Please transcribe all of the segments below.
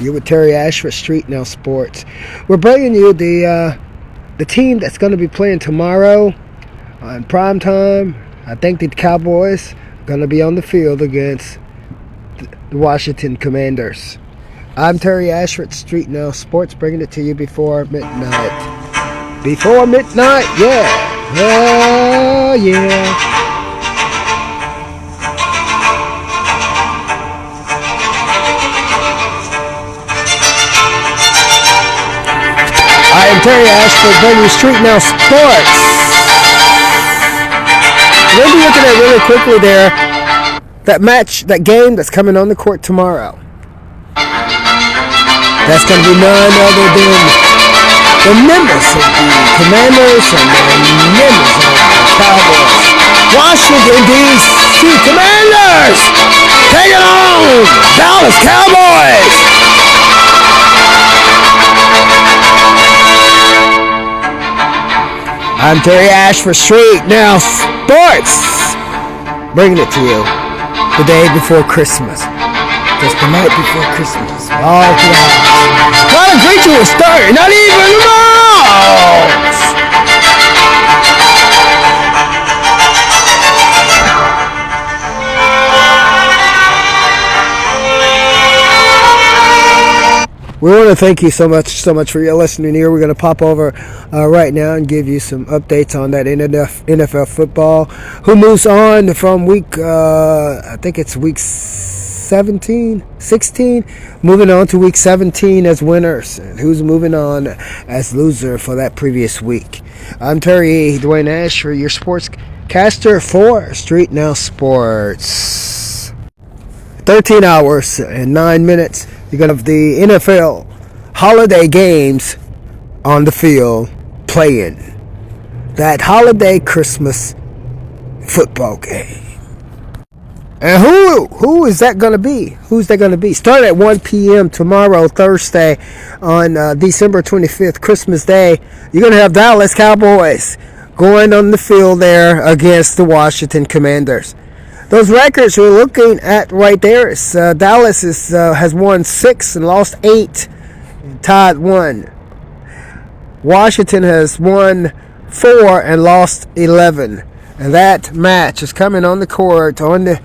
You're with Terry Ashford, StreetNOW Sports. We're bringing you the team that's going to be playing tomorrow on prime time. I think the Cowboys are going to be on the field against the Washington Commanders. I'm Terry Ashford, StreetNOW Sports, bringing it to you before midnight. Before midnight, yeah. Oh, yeah. I am Terry Ashford, bringing you StreetNOW Sports. We'll be looking at really quickly there that game that's coming on the court tomorrow. That's going to be none other than the members of the Commanders and the members of the Cowboys. Washington, D.C. Commanders! Take it on! Dallas Cowboys! I'm Terry Ashford, StreetNOW Sports, bringing it to you the day before Christmas. Just the night before Christmas. All throughout. Not a great to start, not even close. We want to thank you so much for your listening here. We're going to pop over right now and give you some updates on that NFL football. Who moves on from week, I think it's week 16, moving on to week 17 as winners. And who's moving on as loser for that previous week. I'm Terry Dwayne Ashford, your sportscaster for StreetNOW Sports. 13 hours and 9 minutes. You're going to have the NFL holiday games on the field playing that holiday Christmas football game. And who is that going to be? Who's that going to be? Start at 1 p.m. tomorrow, Thursday, on December 25th, Christmas Day. You're going to have Dallas Cowboys going on the field there against the Washington Commanders. Those records we're looking at right there is Dallas has won 6 and lost 8, tied 1. Washington has won 4 and lost 11. And that match is coming on the court, on the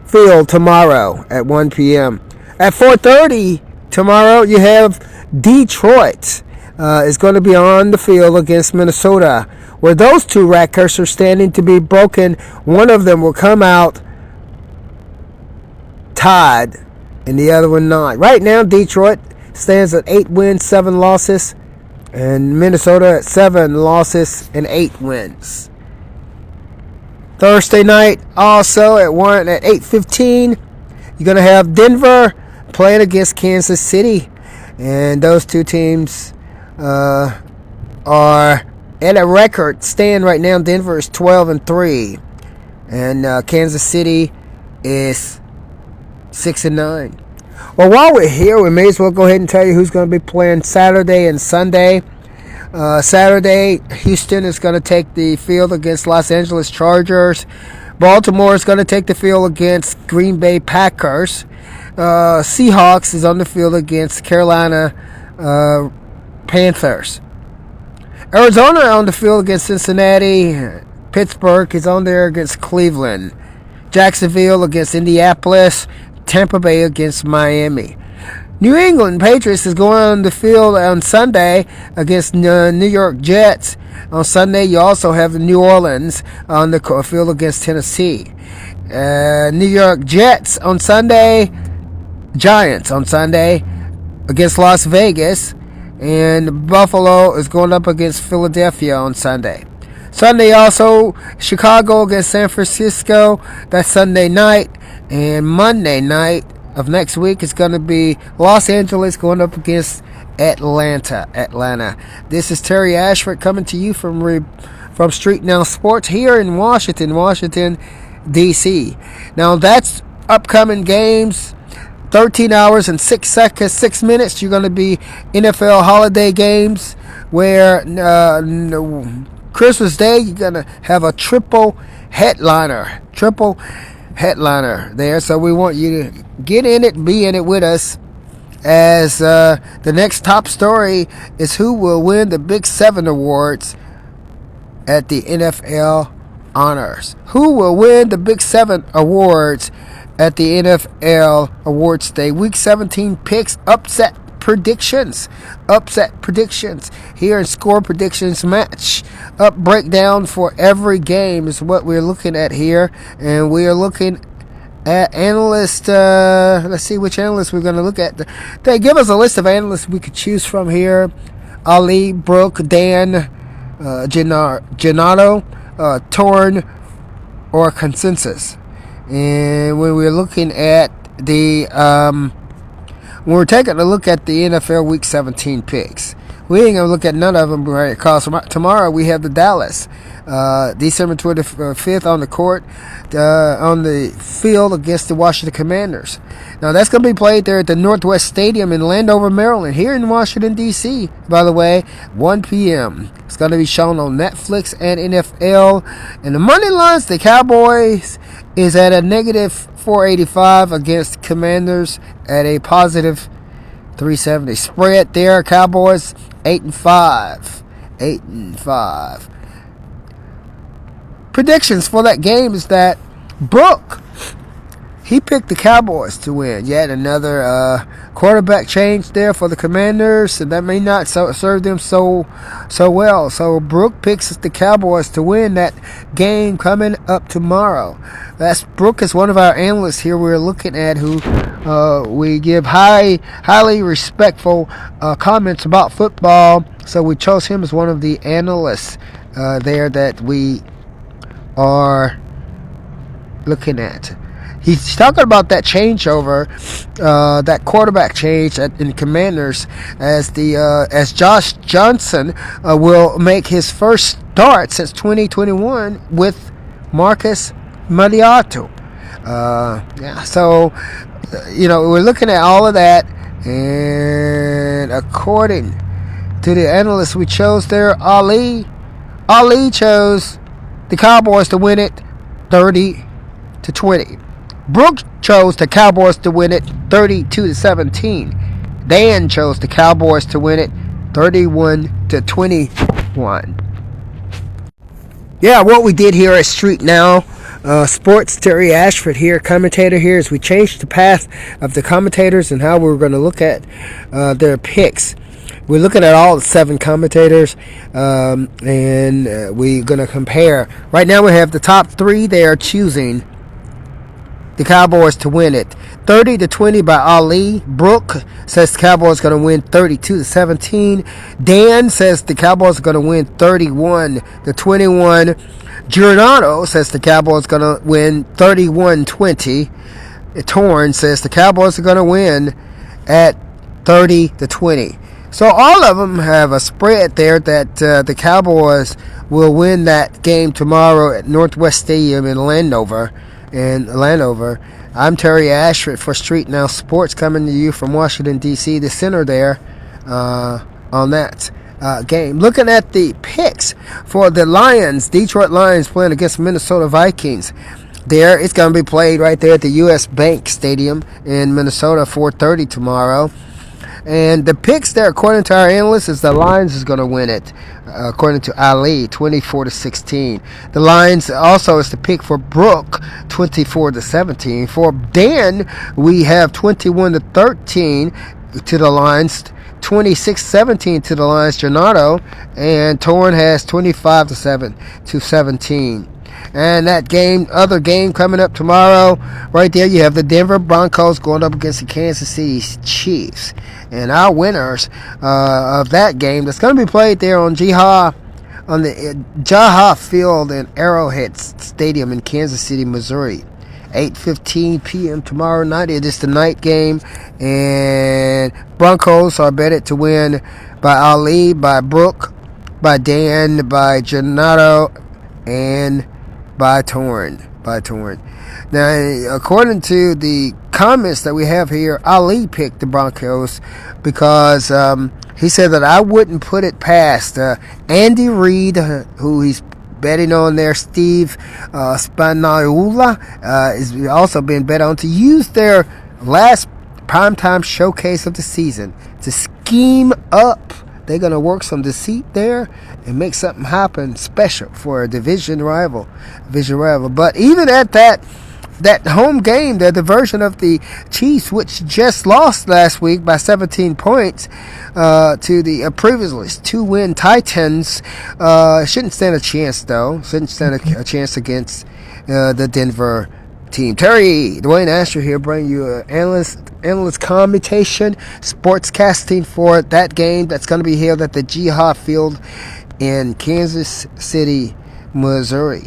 field tomorrow at 1 p.m. At 4:30 tomorrow, you have Detroit is going to be on the field against Minnesota, where those two records are standing to be broken. One of them will come out tied, and the other one not. Right now, Detroit stands at 8 wins, 7 losses, and Minnesota at 7 losses and 8 wins. Thursday night, also at 8:15, you're going to have Denver playing against Kansas City, and those two teams are at a record stand right now. Denver is 12-3, and Kansas City is 6-9. Well, while we're here, we may as well go ahead and tell you who's going to be playing Saturday and Sunday. Saturday, Houston is going to take the field against Los Angeles Chargers. Baltimore is going to take the field against Green Bay Packers. Seahawks is on the field against Carolina Panthers. Arizona on the field against Cincinnati. Pittsburgh is on there against Cleveland. Jacksonville against Indianapolis. Tampa Bay against Miami. New England Patriots is going on the field on Sunday against New York Jets. On Sunday, you also have New Orleans on the field against Tennessee. New York Jets on Sunday. Giants on Sunday against Las Vegas. And Buffalo is going up against Philadelphia on Sunday. Sunday also, Chicago against San Francisco. That's Sunday night. And Monday night of next week is going to be Los Angeles going up against Atlanta. This is Terry Ashford coming to you from StreetNOW Sports here in Washington, D.C. Now, that's upcoming games. 13 hours and 6 minutes. You're going to be NFL holiday games where Christmas Day, you're going to have a triple headliner there. So we want you to get in it, be in it with us as the next top story is who will win the Big 7 awards at the NFL honors. Who will win the Big 7 awards at the NFL Awards Day? Week 17 picks, upset predictions here in score predictions match up breakdown for every game is what we're looking at here, and we are looking at analyst. Let's see which analyst we're going to look at. They give us a list of analysts we could choose from here: Ali, Brooke, Dan, Gennaro, Torn, or Consensus. And when we're looking at the when we're taking a look at the NFL Week 17 picks, we ain't gonna look at none of them right across. Tomorrow we have the Dallas, December 25th on the court, on the field against the Washington Commanders. Now that's gonna be played there at the Northwest Stadium in Landover, Maryland, here in Washington D.C. By the way, 1 p.m. It's gonna be shown on Netflix and NFL. And the money lines, the Cowboys is at a negative 485 against Commanders at a positive 370. Spread there, Cowboys 8-5. 8-5. Predictions for that game is that Brooke, he picked the Cowboys to win. Yet another quarterback change there for the Commanders, and that may not serve them so well. So Brooke picks the Cowboys to win that game coming up tomorrow. That's Brooke is one of our analysts here we're looking at, who we give highly respectful comments about football. So we chose him as one of the analysts there that we are looking at. He's talking about that changeover, that quarterback change in Commanders, as Josh Johnson will make his first start since 2021 with Marcus Mariota. So we're looking at all of that, and according to the analysts we chose there, Ali chose the Cowboys to win it 30-20. Brooke chose the Cowboys to win it 32-17. Dan chose the Cowboys to win it 31-21. Yeah, what we did here at StreetNOW Sports, Terry Ashford here, commentator here, as we changed the path of the commentators and how we're going to look at their picks. We're looking at all 7 commentators, and we're going to compare. Right now we have the top 3. They are choosing the Cowboys to win it 30-20 by Ali. Brooke says the Cowboys are going to win 32-17. Dan says the Cowboys are going to win 31-21. Giordano says the Cowboys are going to win 31-20. Torn says the Cowboys are going to win at 30-20. So all of them have a spread there that the Cowboys will win that game tomorrow at Northwest Stadium in Landover. I'm Terry Ashford for StreetNOW Sports, coming to you from Washington, D.C., the center there on that game. Looking at the picks for the Lions, Detroit Lions playing against Minnesota Vikings. There, it's going to be played right there at the U.S. Bank Stadium in Minnesota, 4:30 tomorrow. And the picks there, according to our analysts, is the Lions is going to win it, according to Ali, 24-16. The Lions also is the pick for Brooke, 24-17. For Dan, we have 21-13 to the Lions, 26-17 to the Lions, Gennaro, and Torn has 25-17. And that game, other game coming up tomorrow, right there you have the Denver Broncos going up against the Kansas City Chiefs. And our winners of that game, that's going to be played there on the Jaha Field in Arrowhead Stadium in Kansas City, Missouri. 8:15 p.m. tomorrow night. It is the night game. And Broncos are betted to win by Ali, by Brooke, by Dan, by Gennaro, and by Torn. Now, according to the comments that we have here, Ali picked the Broncos because he said that I wouldn't put it past Andy Reid, who he's betting on there. Steve Spagnuolo is also being bet on to use their last primetime showcase of the season to scheme up. They're going to work some deceit there and make something happen special for a division rival. But even at that home game, the version of the Chiefs, which just lost last week by 17 points to the previously 2-win Titans, shouldn't stand a chance, though. Shouldn't stand a chance against the Denver team. Terry Dwayne Ashford here, bringing you an analyst commentation, sportscasting for that game that's going to be held at the Jihad Field in Kansas City, Missouri.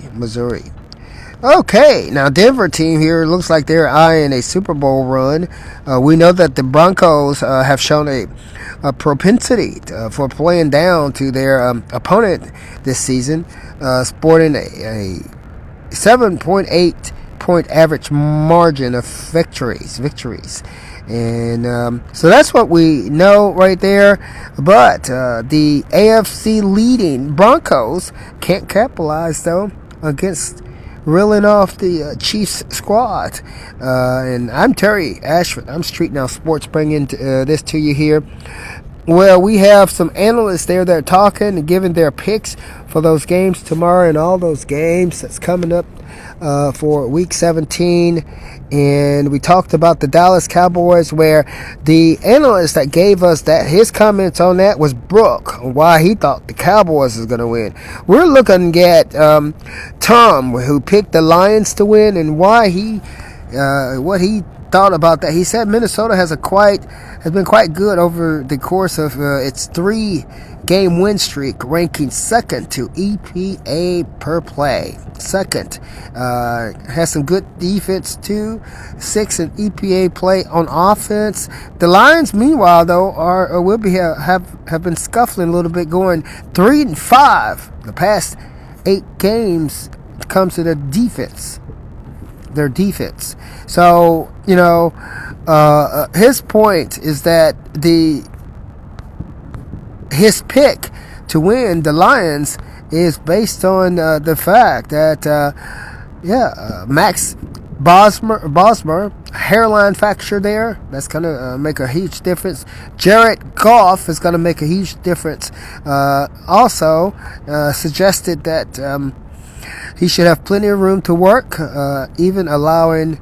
Okay, now Denver team here looks like they're eyeing a Super Bowl run. We know that the Broncos have shown a propensity for playing down to their opponent this season, sporting a 7.8 point average margin of victories. And so that's what we know right there. But the AFC leading Broncos can't capitalize, though, against reeling off the Chiefs squad. And I'm Terry Ashford. I'm StreetNOW Sports, bringing this to you here. Well, we have some analysts there that are talking and giving their picks for those games tomorrow and all those games that's coming up for Week 17. And we talked about the Dallas Cowboys, where the analyst that gave us that, his comments on that was Brooke, why he thought the Cowboys is going to win. We're looking at Tom, who picked the Lions to win, and why what he thought about that. He said Minnesota has been quite good over the course of its 3-game win streak, ranking second to EPA per play. Second, has some good defense too. 6th in EPA play on offense. The Lions, meanwhile, though, have been scuffling a little bit, going 3-5 the past 8 games. Comes to their defense. So, his point is that his pick to win the Lions is based on the fact that Max Bosmer, hairline fracture there, that's going to make a huge difference. Jared Goff is going to make a huge difference. Also suggested that he should have plenty of room to work, even allowing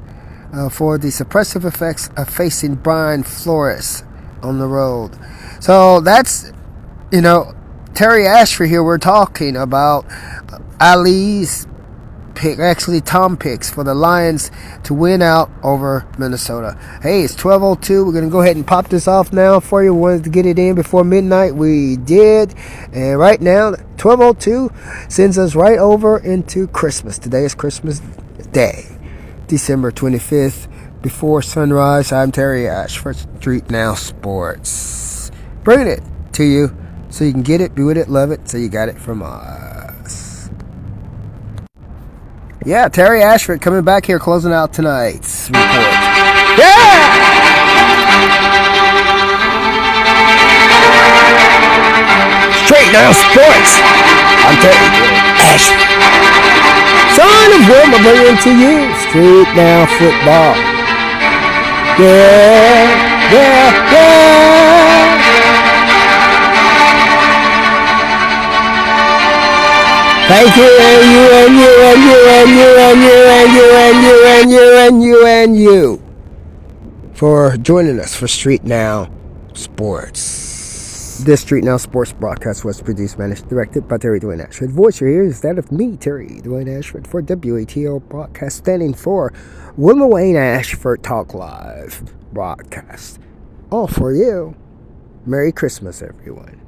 for the suppressive effects of facing Brian Flores on the road. So that's, Terry Ashford here. We're talking about Ali's pick, actually Tom picks for the Lions to win out over Minnesota. Hey, it's 12:02. We're going to go ahead and pop this off now for you. We wanted to get it in before midnight. We did. And right now, 12:02 sends us right over into Christmas. Today is Christmas Day, December 25th, before sunrise. I'm Terry Ashford, StreetNOW Sports, bringing it to you so you can get it, be with it, love it, so you got it from us. Yeah, Terry Ashford coming back here, closing out tonight's report. Yeah! StreetNOW Sports. I'm Terry Ashford. Son of Will, bringing to you StreetNOW Football. Yeah. Thank you, and you for joining us for StreetNOW Sports. This StreetNOW Sports broadcast was produced, managed, directed by Terry Dwayne Ashford. The voice you hear is that of me, Terry Dwayne Ashford, for WATL broadcast, standing for Wilma Wayne Ashford Talk Live broadcast. All for you. Merry Christmas, everyone.